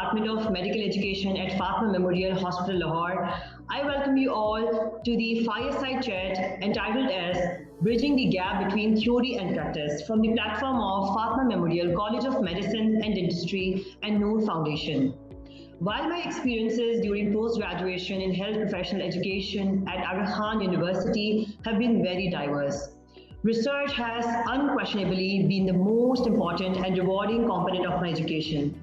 Department of Medical Education at Fatima Memorial Hospital, Lahore. I welcome you all to the fireside chat entitled as Bridging the Gap Between Theory and Practice from the platform of Fatima Memorial College of Medicine and Dentistry and NUR Foundation. While my experiences during post-graduation in health professional education at Khan University have been very diverse, research has unquestionably been the most important and rewarding component of my education.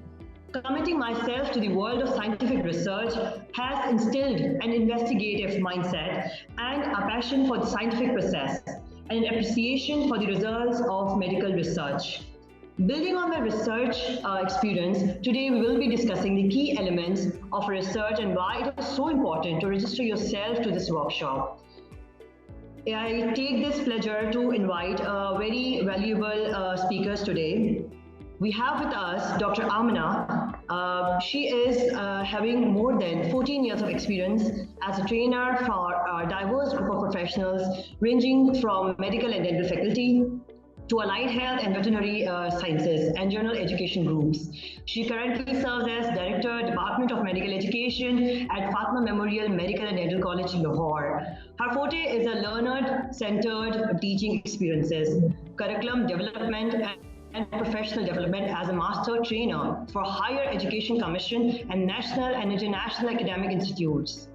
Committing myself to the world of scientific research has instilled an investigative mindset and a passion for the scientific process and an appreciation for the results of medical research. Building on my research experience, today we will be discussing the key elements of research and why it is so important to register yourself to this workshop. I take this pleasure to invite very valuable speakers today. We have with us Dr. Amina. She is having more than 14 years of experience as a trainer for a diverse group of professionals ranging from medical and dental faculty to allied health and veterinary sciences and general education groups. She currently serves as Director, Department of Medical Education at Fatima Memorial Medical and Dental College in Lahore. Her forte is a learner-centered teaching experiences, curriculum development, and professional development as a master trainer for Higher Education Commission and national and international academic institutes.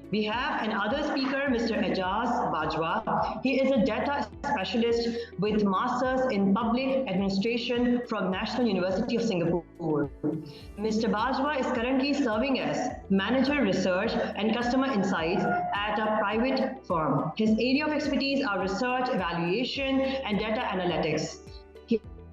We have another speaker, Mr. Ijaz Bajwa. He is a data specialist with Masters in Public Administration from National University of Singapore. Mr. Bajwa is currently serving as Manager Research and Customer Insights at a private firm. His area of expertise are research, evaluation, and data analytics.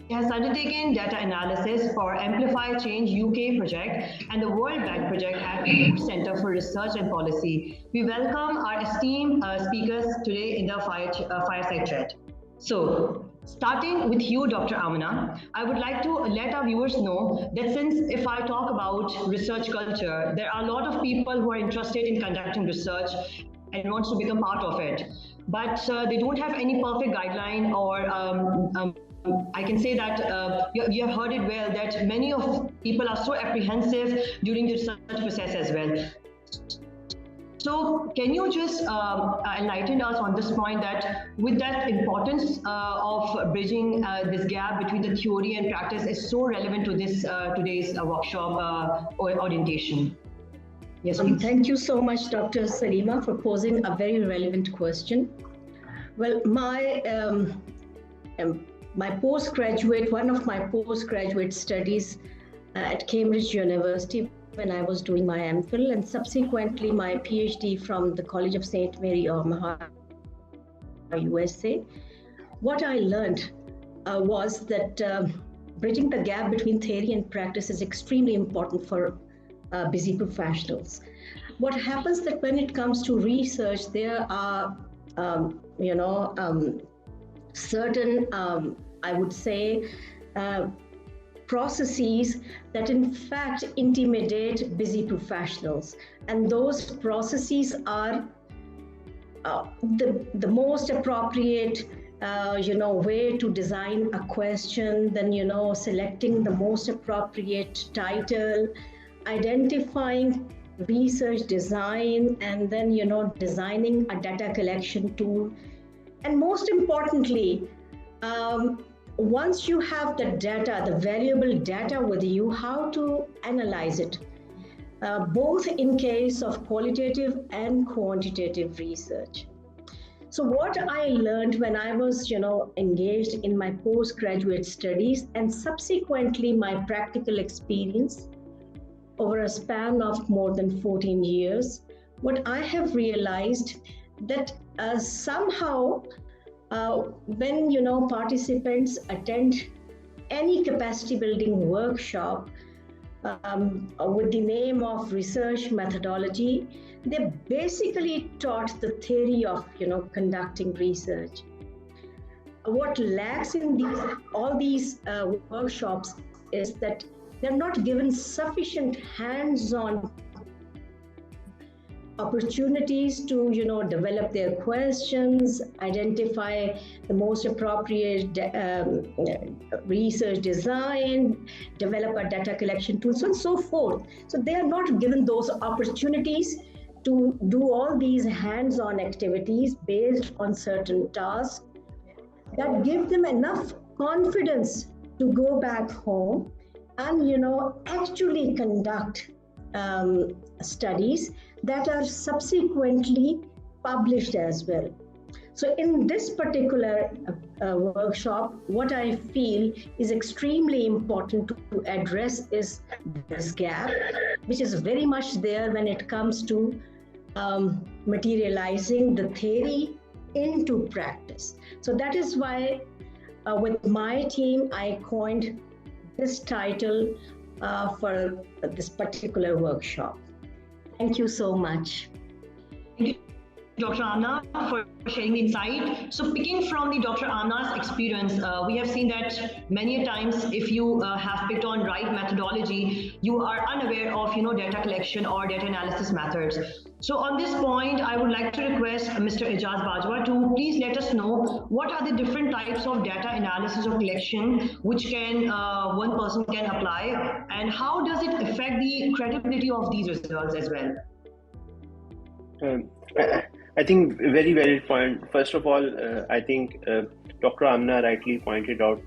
He has undertaken data analysis for Amplify Change UK project and the World Bank project at the Center for Research and Policy. We welcome our esteemed speakers today in the fireside chat. So, starting with you, Dr. Amina, I would like to let our viewers know that since if I talk about research culture, there are a lot of people who are interested in conducting research and wants to become part of it, but they don't have any perfect guideline or I can say that you have heard it well, that many of people are so apprehensive during the research process as well. So can you just enlighten us on this point that with that importance of bridging this gap between the theory and practice is so relevant to this today's workshop orientation? Yes, please. Thank you so much, Dr. Salima, for posing a very relevant question. Well, one of my postgraduate studies at Cambridge University when I was doing my MPhil and subsequently my PhD from the College of St. Mary Omaha, USA. What I learned was that bridging the gap between theory and practice is extremely important for busy professionals. What happens that when it comes to research, there are, certain, I would say, processes that in fact intimidate busy professionals. And those processes are the most appropriate, way to design a question, then, selecting the most appropriate title, identifying research design, and then, designing a data collection tool. And most importantly, once you have the data, the valuable data with you, how to analyze it, both in case of qualitative and quantitative research. So what I learned when I was, engaged in my postgraduate studies and subsequently my practical experience over a span of more than 14 years, what I have realized that somehow when participants attend any capacity building workshop with the name of research methodology, they basically taught the theory of conducting research. What lacks in all these workshops is that they're not given sufficient hands-on opportunities to develop their questions, identify the most appropriate research design, develop a data collection tools, and so forth. So they are not given those opportunities to do all these hands-on activities based on certain tasks that give them enough confidence to go back home and actually conduct studies that are subsequently published as well. So in this particular workshop, what I feel is extremely important to address is this gap, which is very much there when it comes to materializing the theory into practice. So that is why with my team, I coined this title for this particular workshop. Thank you so much. Thank you, Dr. Amna, for sharing the insight. So picking from the Dr. Amna's experience, we have seen that many times if you have picked on right methodology, you are unaware of data collection or data analysis methods. So on this point, I would like to request Mr. Ijaz Bajwa to please let us know what are the different types of data analysis or collection which can one person can apply, and how does it affect the credibility of these results as well? I think very valid point. First of all, I think Dr. Amna rightly pointed out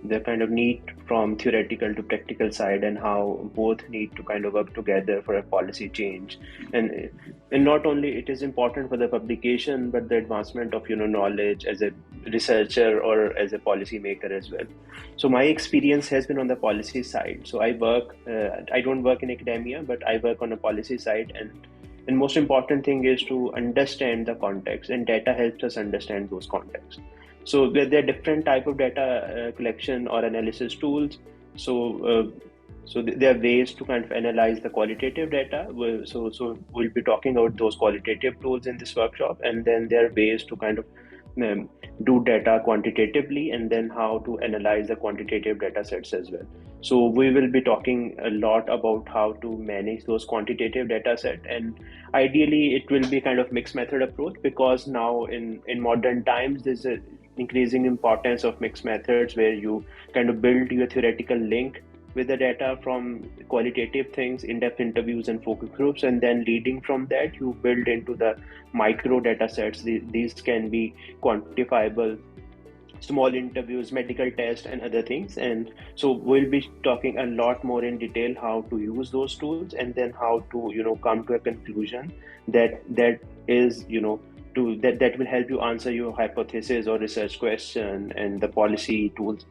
the kind of need from theoretical to practical side and how both need to kind of work together for a policy change. And not only it is important for the publication, but the advancement of knowledge as a researcher or as a policy maker as well. So my experience has been on the policy side. So I don't work in academia, but I work on a policy side, and most important thing is to understand the context, and data helps us understand those contexts. So there are different type of data collection or analysis tools. So there are ways to kind of analyze the qualitative data. So we'll be talking about those qualitative tools in this workshop, and then there are ways to kind of do data quantitatively, and then how to analyze the quantitative data sets as well. So we will be talking a lot about how to manage those quantitative data set, and ideally it will be kind of mixed method approach, because now in modern times there's a increasing importance of mixed methods where you kind of build your theoretical link with the data from qualitative things, in-depth interviews and focus groups, and then leading from that you build into the micro data sets. These can be quantifiable, small interviews, medical tests and other things. And so we'll be talking a lot more in detail how to use those tools, and then how to come to a conclusion that is that will help you answer your hypothesis or research question, and the policy tools,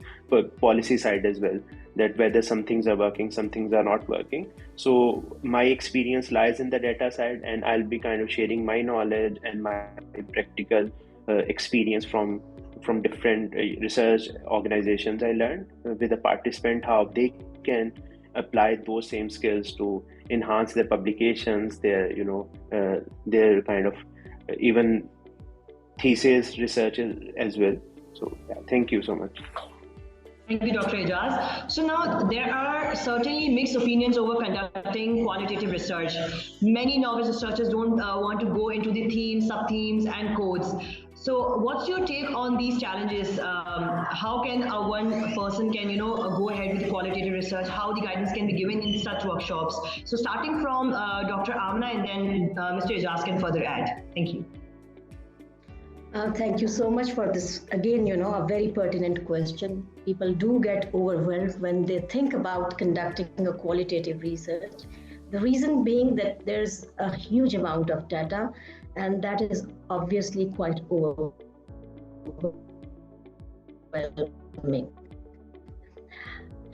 policy side as well, that whether some things are working, some things are not working. So my experience lies in the data side, and I'll be kind of sharing my knowledge and my practical experience from different research organizations I learned with the participant, how they can apply those same skills to enhance their publications, their kind of even thesis research as well. So yeah, thank you so much. Thank you, Dr. Ijaz. So now there are certainly mixed opinions over conducting qualitative research. Many novice researchers don't want to go into the themes, sub-themes and codes. So what's your take on these challenges? How can one person can go ahead with qualitative research? How the guidance can be given in such workshops? So starting from Dr. Amina, and then Mr. Ijaz can further add. Thank you. Thank you so much for this. Again, a very pertinent question. People do get overwhelmed when they think about conducting a qualitative research. The reason being that there's a huge amount of data, and that is obviously quite overwhelming.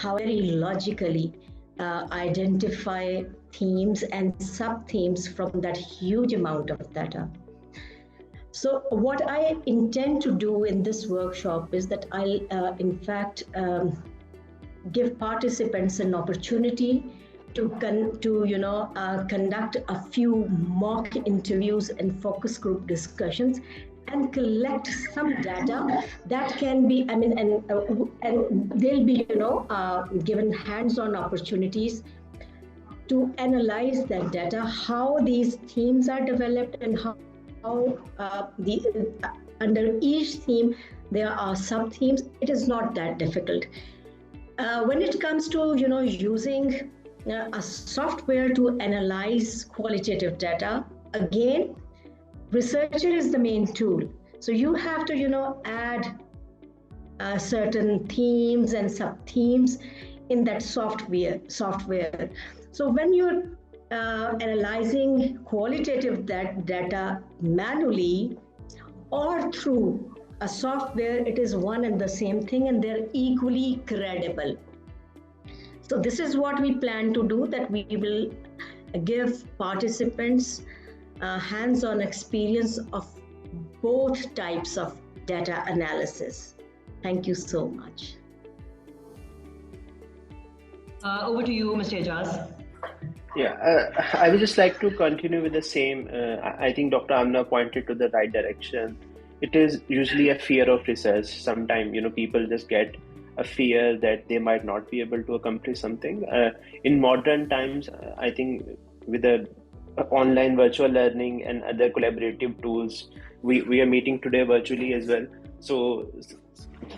How very logically identify themes and sub-themes from that huge amount of data. So what I intend to do in this workshop is that I'll in fact give participants an opportunity to conduct a few mock interviews and focus group discussions and collect some data that can be, and they'll be given hands-on opportunities to analyze that data, how these themes are developed, and how under each theme there are sub themes. It is not that difficult. When it comes to using a software to analyze qualitative data, again, researcher is the main tool. So you have to add certain themes and sub themes in that software. So when you're analyzing qualitative data manually or through a software, it is one and the same thing, and they're equally credible. So this is what we plan to do, that we will give participants hands-on experience of both types of data analysis. Thank you so much. Over to you, Mr. Ijaz. Yeah, I would just like to continue with the same. I think Dr. Amna pointed to the right direction. It is usually a fear of research. Sometimes, people just get a fear that they might not be able to accomplish something. In modern times, I think with the online virtual learning and other collaborative tools, we are meeting today virtually as well. So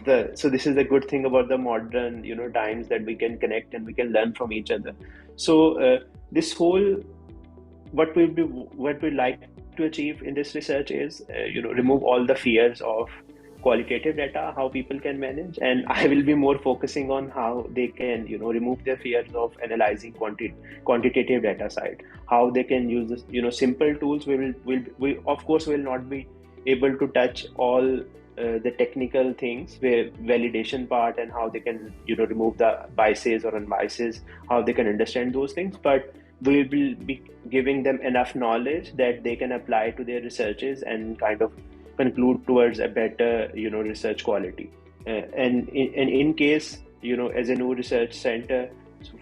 this is the good thing about the modern, times, that we can connect and we can learn from each other. So this whole, what we like to achieve in this research is, remove all the fears of qualitative data, how people can manage, and I will be more focusing on how they can, remove their fears of analyzing quantitative data side, how they can use this, simple tools. We of course will not be able to touch all the technical things, where validation part and how they can, remove the biases or unbiases, how they can understand those things, but we will be giving them enough knowledge that they can apply to their researches and kind of conclude towards a better, research quality. And in case, as a NUR Research Center,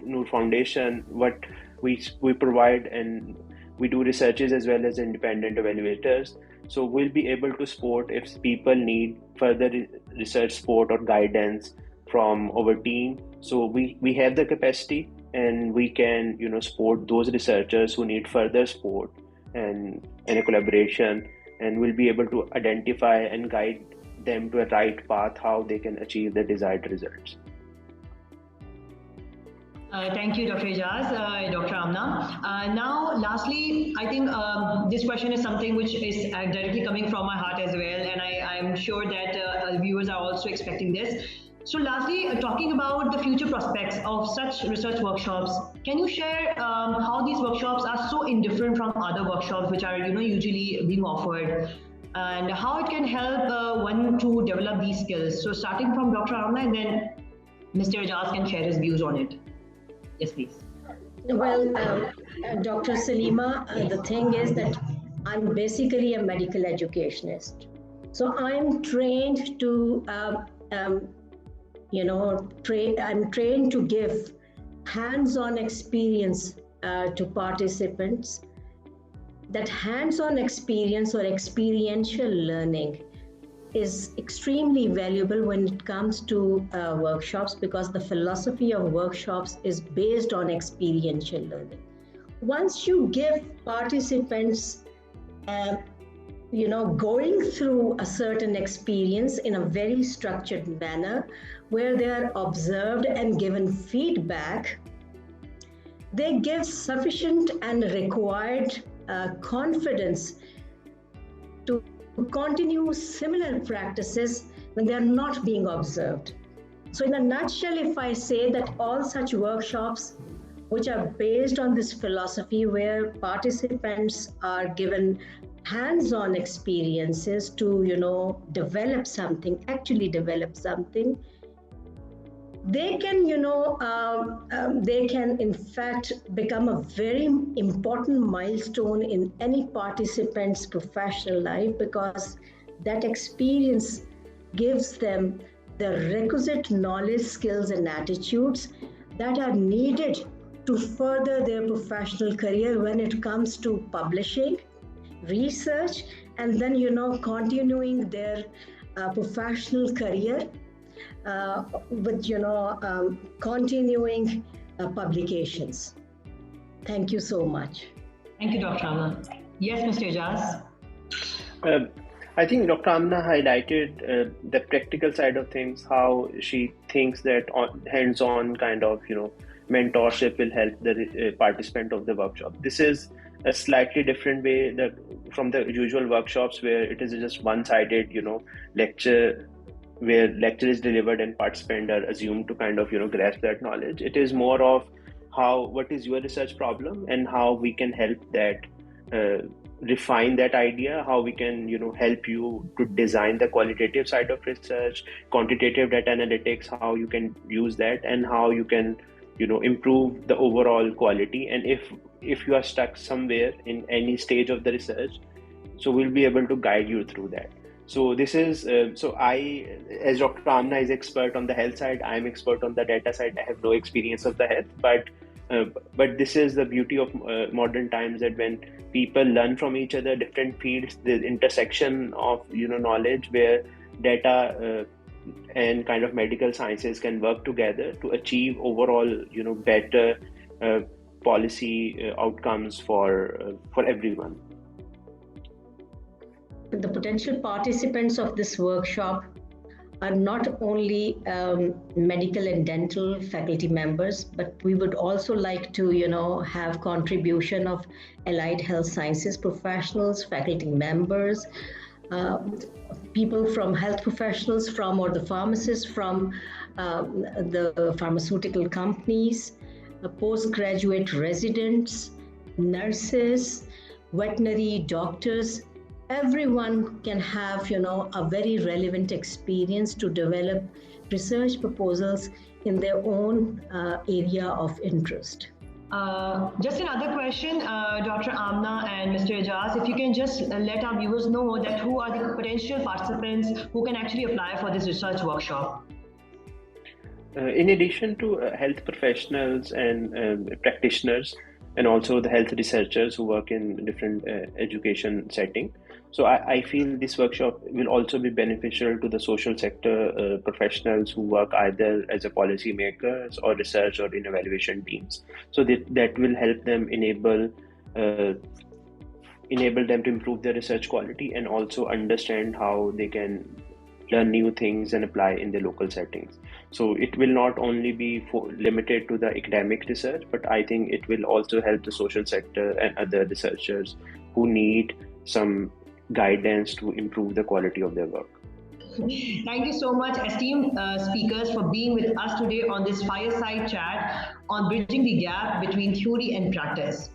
NUR Foundation, what we provide, and we do researches as well as independent evaluators. So we'll be able to support if people need further research support or guidance from our team. So we have the capacity, and we can, support those researchers who need further support and a collaboration, and we'll be able to identify and guide them to a right path, how they can achieve the desired results. Thank you, Dr. Ijaz, Dr. Amna. Now, lastly, I think this question is something which is directly coming from my heart as well, and I'm sure that viewers are also expecting this. So lastly, talking about the future prospects of such research workshops, can you share how these workshops are so indifferent from other workshops which are usually being offered, and how it can help one to develop these skills? So starting from Dr. Amna, and then Mr. Ijaz can share his views on it. Yes, please. Well, Dr. Salima, the thing is that I'm basically a medical educationist. So I'm trained to, I'm trained to give hands-on experience to participants. That hands-on experience or experiential learning is extremely valuable when it comes to workshops, because the philosophy of workshops is based on experiential learning. Once you give participants, going through a certain experience in a very structured manner, where they are observed and given feedback, they give sufficient and required confidence to continue similar practices when they are not being observed. So in a nutshell, if I say that all such workshops which are based on this philosophy, where participants are given hands-on experiences to, develop something, they can, they can in fact become a very important milestone in any participant's professional life, because that experience gives them the requisite knowledge, skills, and attitudes that are needed to further their professional career when it comes to publishing, research, and then, continuing their professional career with, continuing publications. Thank you so much. Thank you, Dr. Amna. Yes, Mr. Ijaz. I think Dr. Amna highlighted the practical side of things, how she thinks that hands-on kind of, mentorship will help the participant of the workshop. This is a slightly different way from the usual workshops where it is just one-sided, lecture, where lecture is delivered and participants are assumed to kind of, grasp that knowledge. It is more of what is your research problem and how we can help that refine that idea, how we can help you to design the qualitative side of research, quantitative data analytics, how you can use that, and how you can improve the overall quality. And if you are stuck somewhere in any stage of the research, so we'll be able to guide you through that. So this is as Dr. Amna is expert on the health side, I'm expert on the data side. I have no experience of the health, but this is the beauty of modern times, that when people learn from each other, different fields, the intersection of knowledge, where data and kind of medical sciences can work together to achieve overall better policy outcomes for everyone. The potential participants of this workshop are not only medical and dental faculty members, but we would also like to, have contribution of allied health sciences professionals, faculty members, people from health professionals or the pharmacists from the pharmaceutical companies, postgraduate residents, nurses, veterinary doctors. Everyone can have, a very relevant experience to develop research proposals in their own area of interest. Just another question, Dr. Amna and Mr. Ijaz, if you can just let our viewers know that who are the potential participants who can actually apply for this research workshop. In addition to health professionals and practitioners, and also the health researchers who work in different education setting. So I feel this workshop will also be beneficial to the social sector professionals who work either as a policy makers or research or in evaluation teams. So that will help them enable them to improve their research quality and also understand how they can learn new things and apply in the local settings. So it will not only be limited to the academic research, but I think it will also help the social sector and other researchers who need some guidance to improve the quality of their work. Thank you so much, esteemed speakers, for being with us today on this fireside chat on bridging the gap between theory and practice.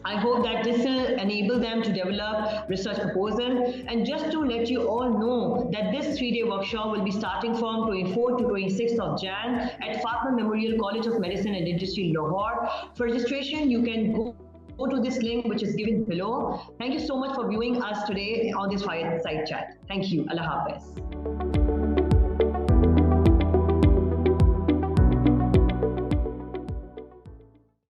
I hope that this will enable them to develop research proposal. And just to let you all know that this 3-day workshop will be starting from 24th to 26th of Jan at Fatima Memorial College of Medicine and Dentistry, Lahore. For registration, you can go to this link which is given below. Thank you so much for viewing us today on this fireside chat. Thank you. Allah Hafiz.